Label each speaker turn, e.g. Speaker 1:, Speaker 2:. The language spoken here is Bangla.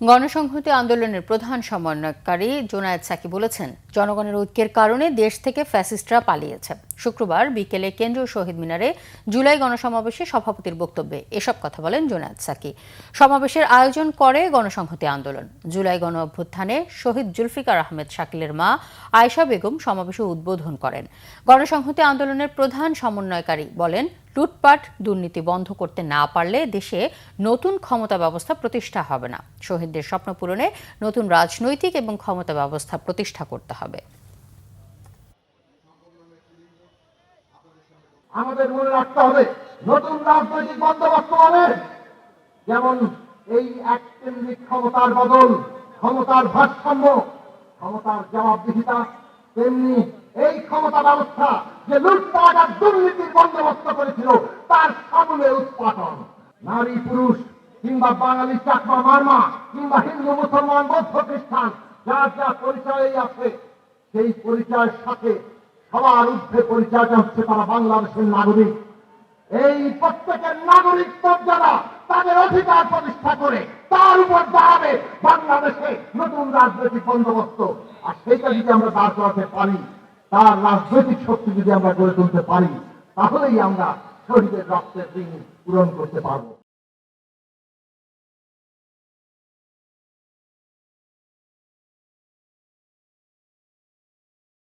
Speaker 1: গণসংহতি আন্দোলনের প্রধান সমন্বয়কারী জোনায়েদ সাকি বলেছেন, জনগণের ঐক্যের কারণে দেশ থেকে ফ্যাসিস্টরা পালিয়েছে। শুক্রবার বিকেলে কেন্দ্রীয় শহীদ মিনারে জুলাই গণসমাবেশে সভাপতির বক্তব্যে এসব কথা বলেন জোনায়েদ সাকি। সমাবেশের আয়োজন করে গণসংহতি আন্দোলন। জুলাই গণ অভ্যুত্থানে শহীদ জুলফিকার আহমেদ শাকিলের মা আয়েশা বেগম সমাবেশে উদ্বোধন করেন। গণসংহতি আন্দোলনের প্রধান সমন্বয়কারী বলেন, লুটপাট দুর্নীতি বন্ধ করতে না পারলে দেশে নতুন ক্ষমতা ব্যবস্থা প্রতিষ্ঠা হবে না। শহীদদের স্বপ্ন পূরণে নতুন রাজনৈতিক এবং ক্ষমতা ব্যবস্থা প্রতিষ্ঠা করতে হবে।
Speaker 2: আমাদের মনে রাখতে হবে, নতুন রাজনৈতিক বন্দোবস্ত হবে যেমন এই এককেন্দ্রিক ক্ষমতার বদল, ক্ষমতার ভারসাম্য, ক্ষমতার জবাবদিহিতা, তেমনি এই ক্ষমতা ব্যবস্থা যে লুটপাট আর দুর্নীতির বন্দোবস্ত করেছিল তার সমূলে উৎপাদন। নারী পুরুষ কিংবা বাঙালি চাকমা মারমা কিংবা হিন্দু মুসলমান বৌদ্ধ খ্রিস্টান যার যা পরিচয়ই আছে, সেই পরিচয়ের সাথে সবার ঊর্ধ্বে পরিচয়টা হচ্ছে তারা বাংলাদেশের নাগরিক। এই প্রত্যেকের নাগরিক মর্যাদা, তাদের অধিকার প্রতিষ্ঠা করে তার উপর দাঁড়াবে বাংলাদেশে নতুন রাজনৈতিক বন্দোবস্ত। আর সেইটা যদি আমরা দাঁড় করাতে পারি, তার রাজনৈতিক শক্তি যদি আমরা গড়ে তুলতে পারি, তাহলেই আমরা শহীদের রক্তের ঋণ পূরণ করতে পারবো।